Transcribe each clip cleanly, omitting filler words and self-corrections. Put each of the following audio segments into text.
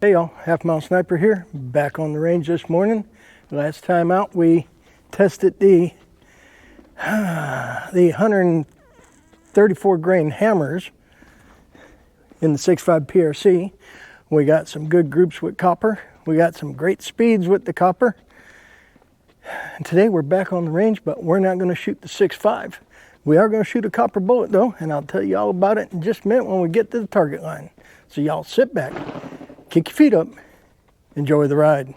Hey y'all, Halfmilesniper here, back on the range this morning. Last time out we tested the 134 grain hammers in the 6.5 PRC. We got some good groups with copper. We got some great speeds with the copper. And today we're back on the range, but we're not going to shoot the 6.5. We are going to shoot a copper bullet though, and I'll tell you all about it in just a minute when we get to the target line. So y'all sit back, kick your feet up, enjoy the ride.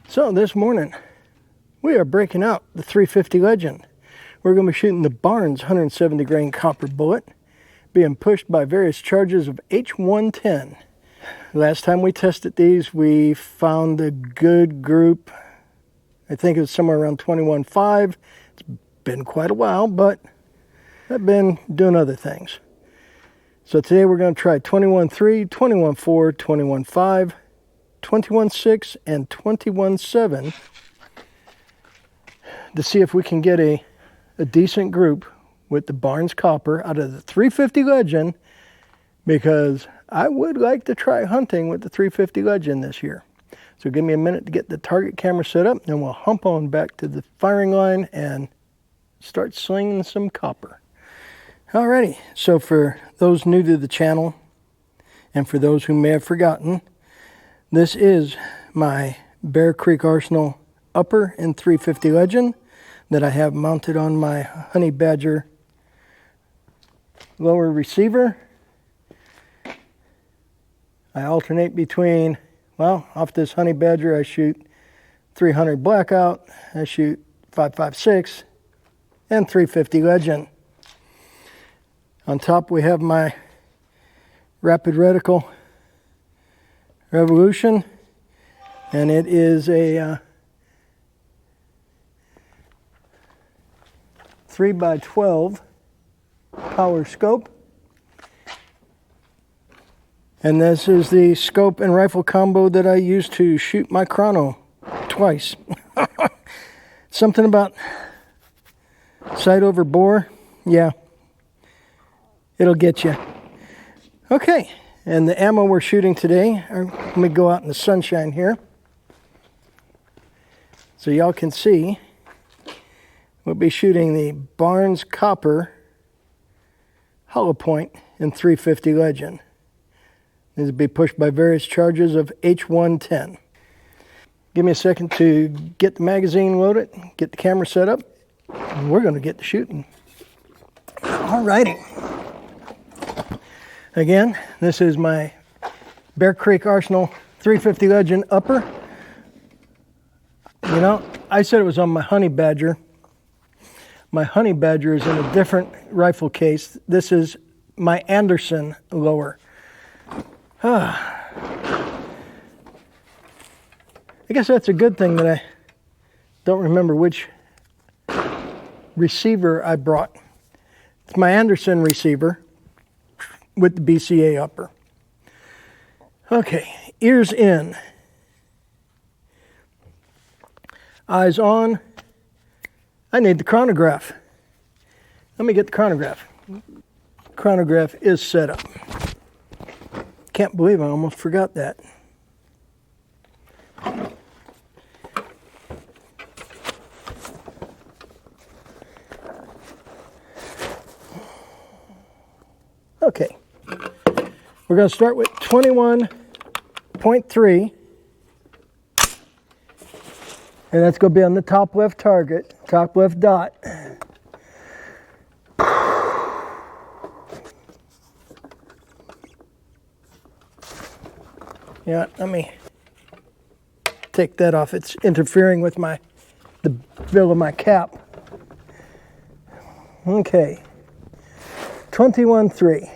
So this morning, we are breaking out the 350 Legend. We're going to be shooting the Barnes 170 grain copper bullet, being pushed by various charges of H110. Last time we tested these, we found a good group. I think it was somewhere around 21.5. It's been quite a while, but I've been doing other things. So today we're going to try 21.3, 21.4, 21.5, 21.6 and 21.7 to see if we can get a decent group with the Barnes copper out of the 350 Legend, because I would like to try hunting with the 350 Legend this year. So give me a minute to get the target camera set up, and we'll hump on back to the firing line and start slinging some copper. Alrighty, so for those new to the channel and for those who may have forgotten, this is my Bear Creek Arsenal upper in 350 Legend that I have mounted on my Honey Badger lower receiver. I alternate between, well, off this Honey Badger I shoot 300 Blackout, I shoot 5.56 and 350 Legend. On top we have my Rapid Reticle Revolution, and it is a 3x12 power scope, and this is the scope and rifle combo that I use to shoot my chrono twice. Something about sight over bore, yeah, it'll get you. Okay. And the ammo we're shooting today, let me go out in the sunshine here so y'all can see. We'll be shooting the Barnes Copper hollow point in 350 Legend. These will be pushed by various charges of H110. Give me a second to get the magazine loaded, get the camera set up, and we're going to get to shooting. Alrighty. Again, this is my Bear Creek Arsenal 350 Legend upper. You know, I said it was on my Honey Badger. My Honey Badger is in a different rifle case. This is my Anderson lower. I guess that's a good thing that I don't remember which receiver I brought. It's my Anderson receiver with the BCA upper. Okay, ears in, eyes on. I need the chronograph. Let me get the chronograph. Chronograph is set up. Can't believe I almost forgot that. Okay. We're going to start with 21.3, and that's going to be on the top left target, top left dot. Yeah, let me take that off. It's interfering with the bill of my cap. Okay, 21.3.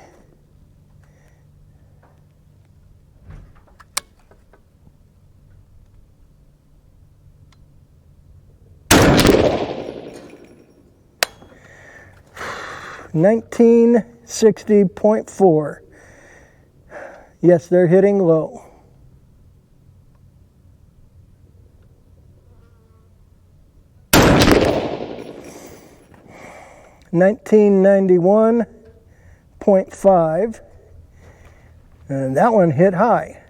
1960.4. Yes, they're hitting low. $1991.5, and that one hit high.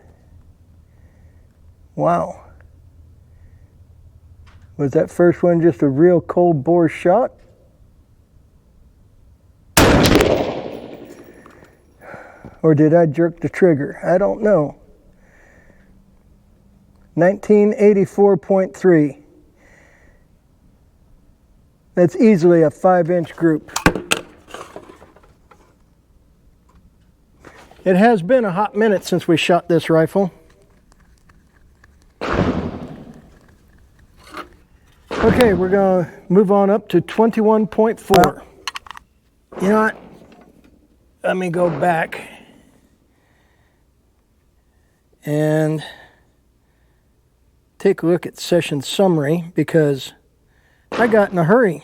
Wow. Was that first one just a real cold bore shot? Or did I jerk the trigger? I don't know. 1984.3. That's easily a 5-inch group. It has been a hot minute since we shot this rifle. Okay, we're going to move on up to 21.4. You know what? Let me go back and take a look at session summary because I got in a hurry.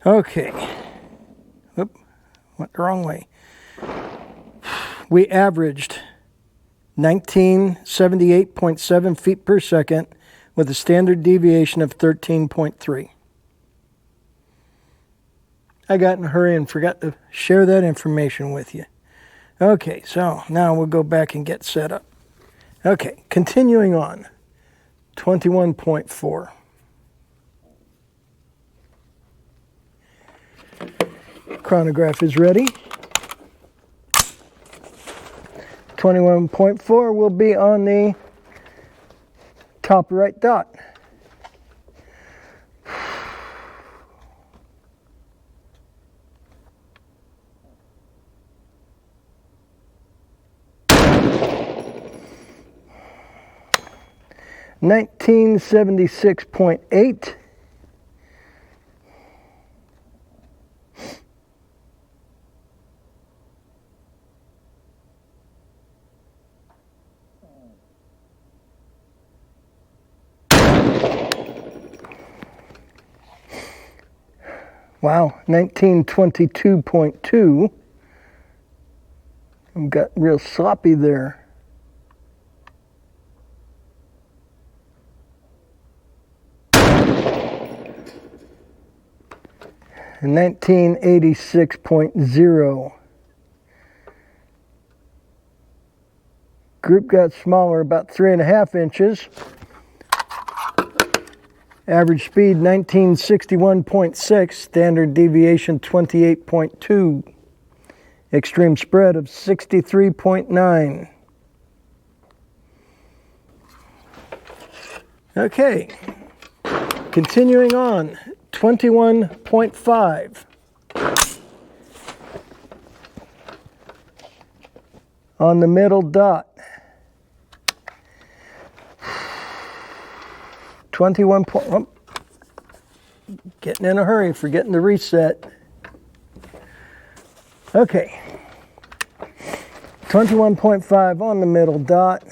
Okay. Oop, went the wrong way. We averaged 1978.7 feet per second with a standard deviation of 13.3. I got in a hurry and forgot to share that information with you. Okay, so now we'll go back and get set up. Okay, continuing on. 21.4. Chronograph is ready. 21.4 will be on the top right dot. $1976.8. Wow, 1922.2. I got real sloppy there. And 1986.0. Group got smaller, about 3.5 inches. Average speed 1961.6, standard deviation 28.2, extreme spread of 63.9. Okay, continuing on, 21.5. On the middle dot. 21 point, oh, getting in a hurry, forgetting to reset. Okay, 21.5 on the middle dot.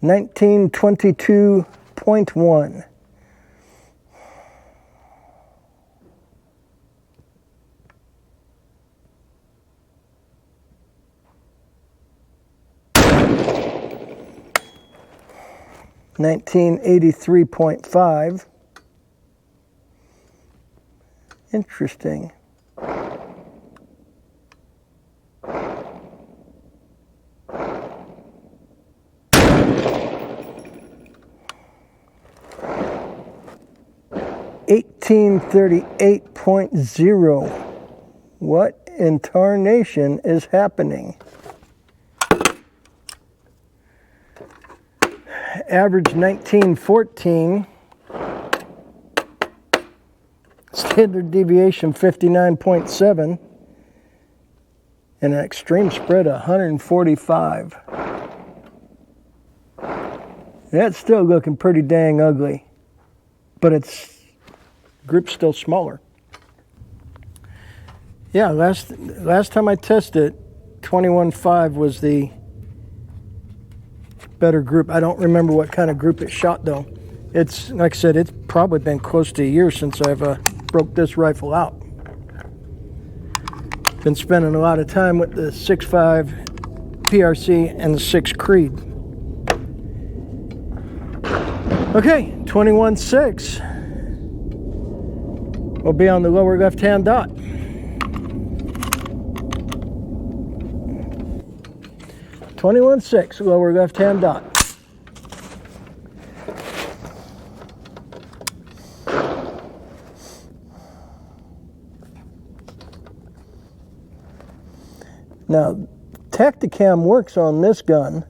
$1922.1. $1983.5. Interesting. $1838.0. What in tarnation is happening? Average 1914. Standard deviation 59.7. And an extreme spread of 145. That's still looking pretty dang ugly. But its group's still smaller. Yeah, last time I tested, 21.5 was the better group. I don't remember what kind of group it shot though. It's, like I said, it's probably been close to a year since I've broke this rifle out. Been spending a lot of time with the 6.5 PRC and the 6 Creed. Okay, 21.6 will be on the lower left-hand dot. 21.6 lower left-hand dot. Now, Tacticam works on this gun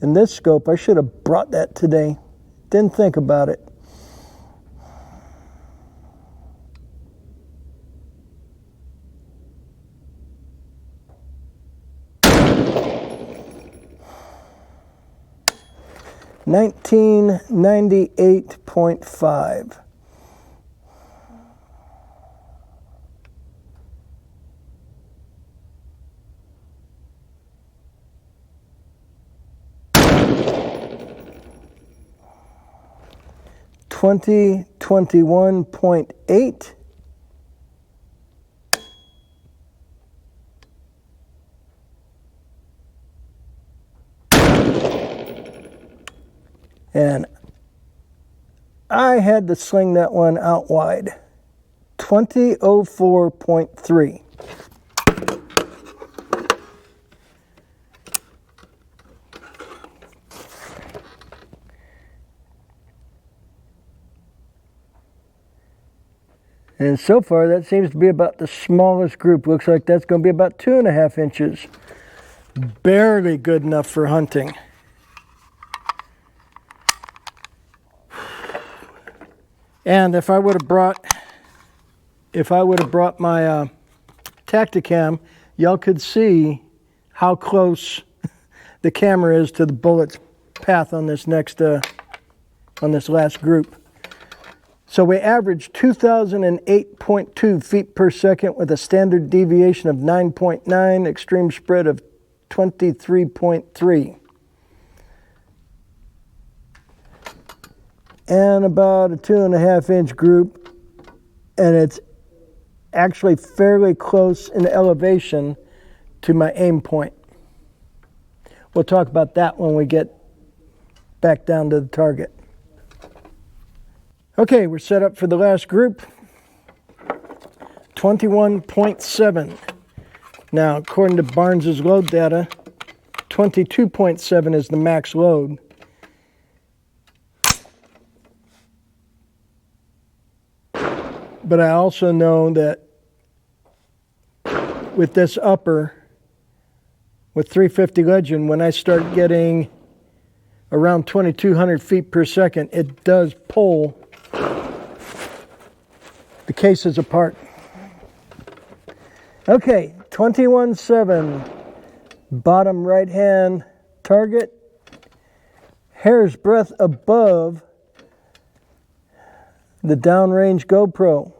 and this scope. I should have brought that today. Didn't think about it. $1998.5. $2021.8. And I had to sling that one out wide. 2004.3. And so far, that seems to be about the smallest group. Looks like that's going to be about 2.5 inches. Barely good enough for hunting. And if I would have brought my Tacticam, y'all could see how close the camera is to the bullet's path on this next on this last group. So we averaged 2008.2 feet per second with a standard deviation of 9.9, extreme spread of 23.3. And about a 2.5 inch group, and it's actually fairly close in elevation to my aim point. We'll talk about that when we get back down to the target. Okay, we're set up for the last group. 21.7. Now, according to Barnes's load data, 22.7 is the max load. But I also know that with this upper, with 350 Legend, when I start getting around 2,200 feet per second, it does pull the cases apart. Okay, 21.7, bottom right hand target, hair's breadth above the downrange GoPro.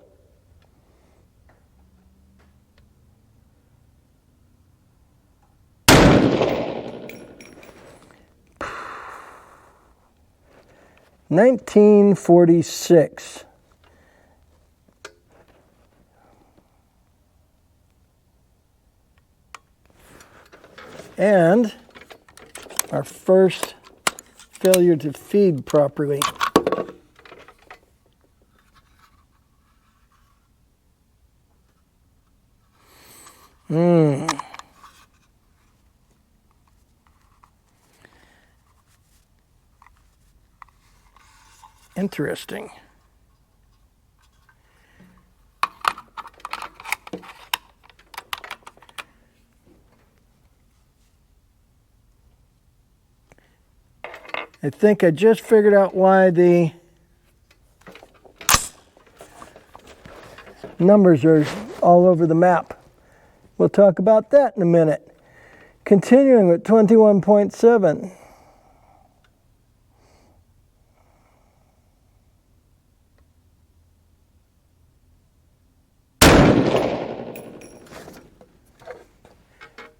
$19.46. And our first failure to feed properly. Interesting. I think I just figured out why the numbers are all over the map. We'll talk about that in a minute. Continuing with 21.7.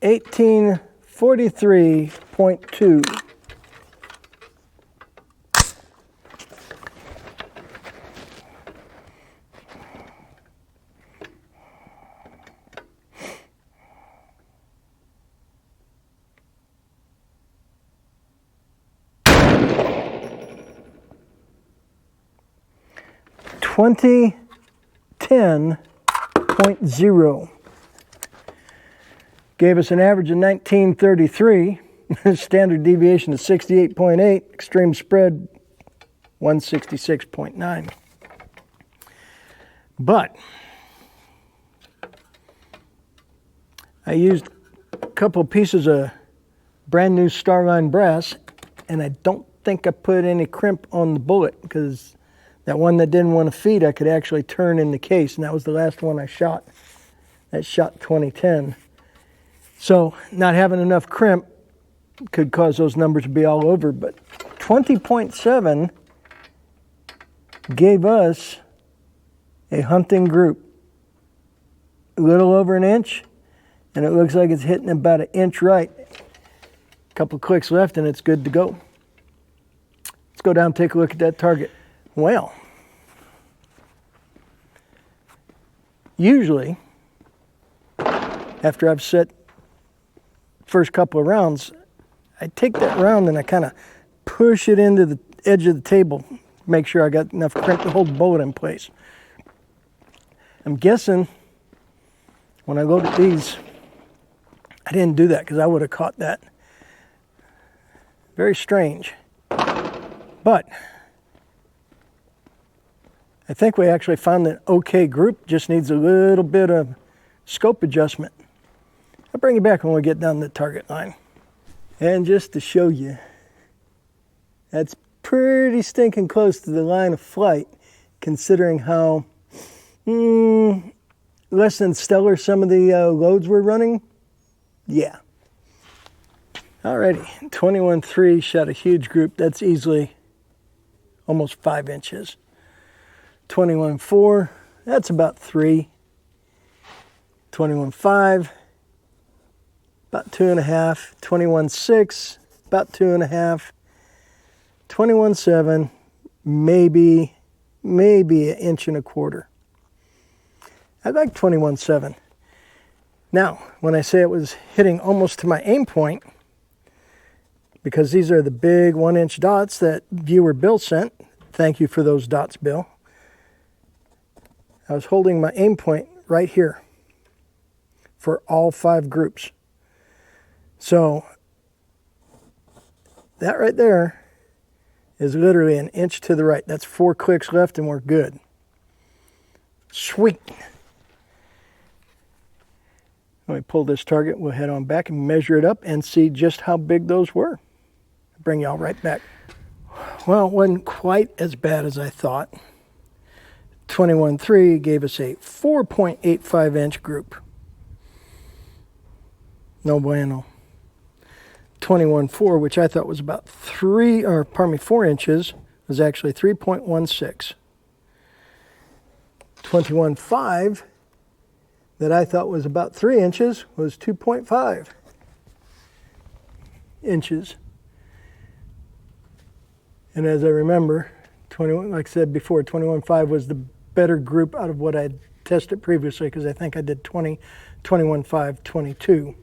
1843.2. $20.10.0 gave us an average of 1933, standard deviation of 68.8, extreme spread 166.9. But I used a couple pieces of brand new Starline brass, and I don't think I put any crimp on the bullet, because that one that didn't want to feed, I could actually turn in the case, and that was the last one I shot. That shot 2010. So not having enough crimp could cause those numbers to be all over, but 20.7 gave us a hunting group. A little over an inch, and it looks like it's hitting about an inch right. A couple clicks left and it's good to go. Let's go down and take a look at that target. Well, usually, after I've set first couple of rounds, I take that round and I kind of push it into the edge of the table, make sure I got enough crimp to hold the bullet in place. I'm guessing when I loaded these, I didn't do that because I would have caught that. Very strange. But I think we actually found an okay group, just needs a little bit of scope adjustment. I'll bring you back when we get down the target line. And just to show you, that's pretty stinking close to the line of flight, considering how less than stellar some of the loads we're running. Yeah. Alrighty, 21.3 shot a huge group. That's easily almost 5 inches. 21.4, that's about 3. 21.5, about 2.5. 21.6, about 2.5. 21.7, maybe 1.25 inches. I like 21.7. Now, when I say it was hitting almost to my aim point, because these are the big 1-inch dots that viewer Bill sent. Thank you for those dots, Bill. I was holding my aim point right here for all 5 groups. So that right there is literally 1 inch to the right. That's 4 clicks left and we're good. Sweet. Let me pull this target. We'll head on back and measure it up and see just how big those were. Bring y'all right back. Well, it wasn't quite as bad as I thought. 21.3 gave us a 4.85 inch group. No bueno. 21.4, which I thought was about 4 inches, was actually 3.16. 21.5, that I thought was about 3 inches, was 2.5 inches. And as I remember, 21, like I said before, 21.5 was the better group out of what I had tested previously, because I think I did 20, 21.5, 22.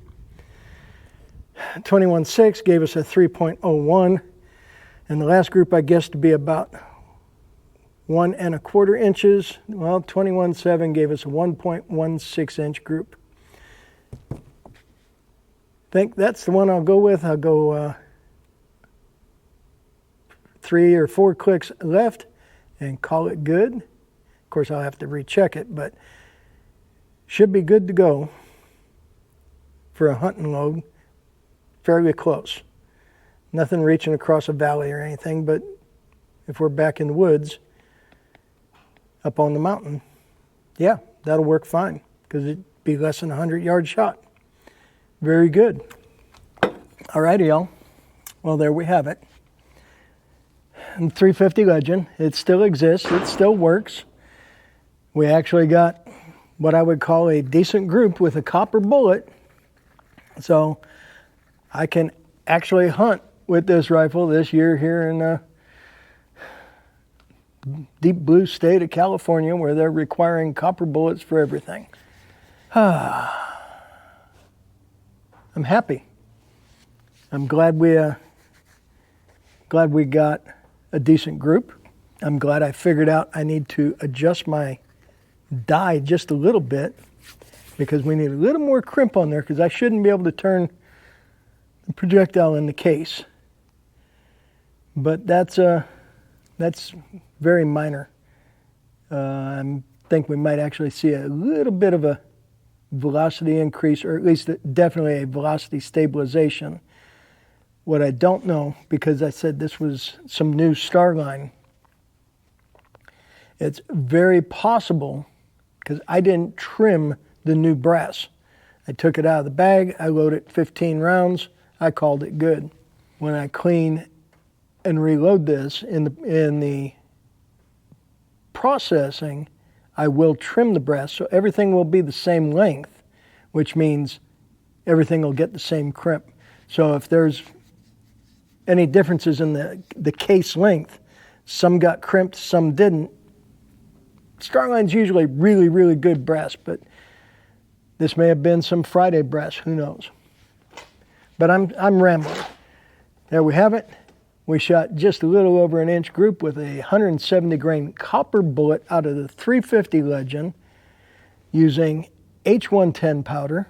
21.6 gave us a 3.01, and the last group I guessed to be about 1.25 inches. Well, 21.7 gave us a 1.16 inch group. I think that's the one I'll go with. I'll go 3 or 4 clicks left and call it good. Of course, I'll have to recheck it, but should be good to go for a hunting load. Fairly close. Nothing reaching across a valley or anything, but if we're back in the woods, up on the mountain, yeah, that'll work fine, because it'd be less than a 100-yard shot. Very good. Alrighty, y'all. Well, there we have it. And 350 Legend, it still exists, it still works. We actually got what I would call a decent group with a copper bullet So I can actually hunt with this rifle this year here in the deep blue state of California, where they're requiring copper bullets for everything. I'm happy. I'm glad we got a decent group. I'm glad I figured out I need to adjust my die just a little bit, because we need a little more crimp on there, because I shouldn't be able to turn the projectile in the case. But that's very minor. I think we might actually see a little bit of a velocity increase, or at least definitely a velocity stabilization. What I don't know, because I said this was some new Starline, it's very possible, because I didn't trim the new brass. I took it out of the bag, I loaded 15 rounds, I called it good. When I clean and reload this in the processing, I will trim the brass, so everything will be the same length, which means everything will get the same crimp. So if there's any differences in the case length, some got crimped, some didn't. Starline's usually really, really good brass, but this may have been some Friday brass, who knows. But I'm rambling. There we have it. We shot just a little over an inch group with a 170 grain copper bullet out of the 350 Legend using H110 powder.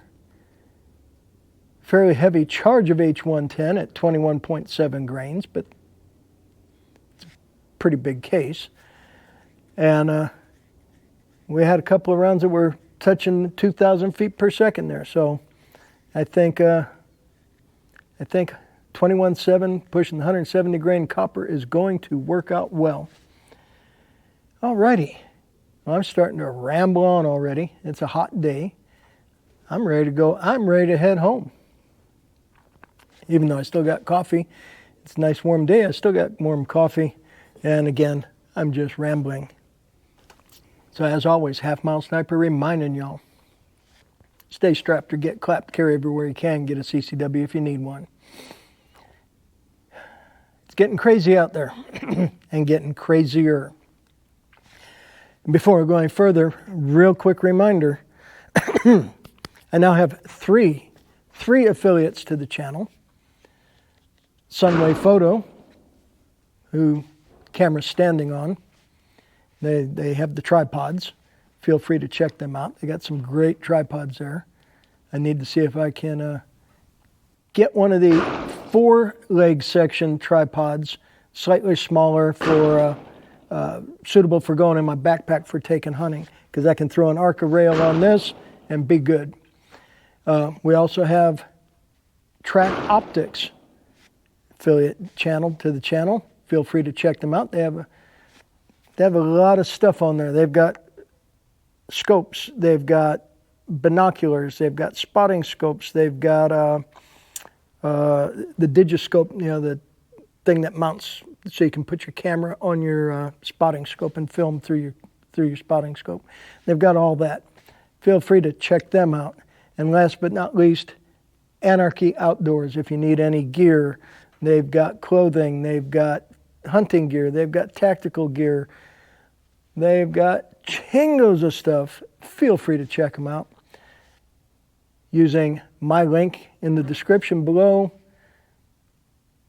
Fairly heavy charge of H110 at 21.7 grains, but it's a pretty big case. And we had a couple of rounds that were touching 2,000 feet per second there. So I think 21.7 pushing the 170 grain copper is going to work out well. Alrighty, well, I'm starting to ramble on already. It's a hot day. I'm ready to go. I'm ready to head home. Even though I still got coffee, it's a nice warm day, I still got warm coffee. And again, I'm just rambling. So as always, Halfmilesniper reminding y'all, stay strapped or get clapped, carry everywhere you can, get a CCW if you need one. It's getting crazy out there and getting crazier. And before we go any further, real quick reminder, I now have three affiliates to the channel. Sunway Photo, who camera's standing on. They have the tripods. Feel free to check them out. They got some great tripods there. I need to see if I can get one of the 4-leg section tripods, slightly smaller, for suitable for going in my backpack for taking hunting, because I can throw an Arca rail on this and be good. We also have Track Optics affiliate channel to the channel. Feel free to check them out. They have a lot of stuff on there. They've got scopes, they've got binoculars, they've got spotting scopes, they've got the digiscope, you know, the thing that mounts so you can put your camera on your spotting scope and film through your spotting scope. They've got all that. Feel free to check them out. And last but not least, Anarchy Outdoors. If you need any gear, they've got clothing, they've got hunting gear, they've got tactical gear, they've got chingos of stuff. Feel free to check them out using my link in the description below.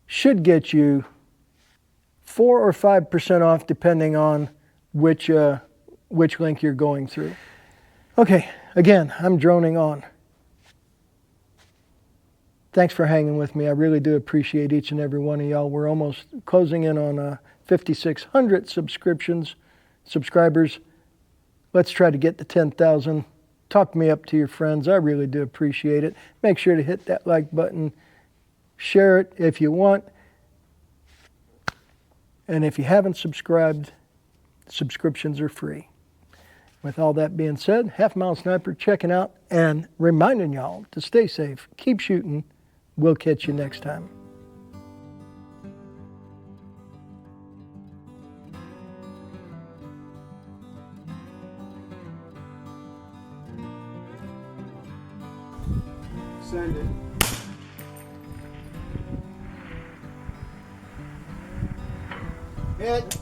Should get you 4 or 5% off depending on which link you're going through. Okay, again, I'm droning on. Thanks for hanging with me. I really do appreciate each and every one of y'all. We're almost closing in on 5,600 subscribers. Let's try to get to 10,000. Talk me up to your friends. I really do appreciate it. Make sure to hit that like button. Share it if you want. And if you haven't subscribed, subscriptions are free. With all that being said, Halfmilesniper checking out and reminding y'all to stay safe, keep shooting. We'll catch you next time. Send it. Hit.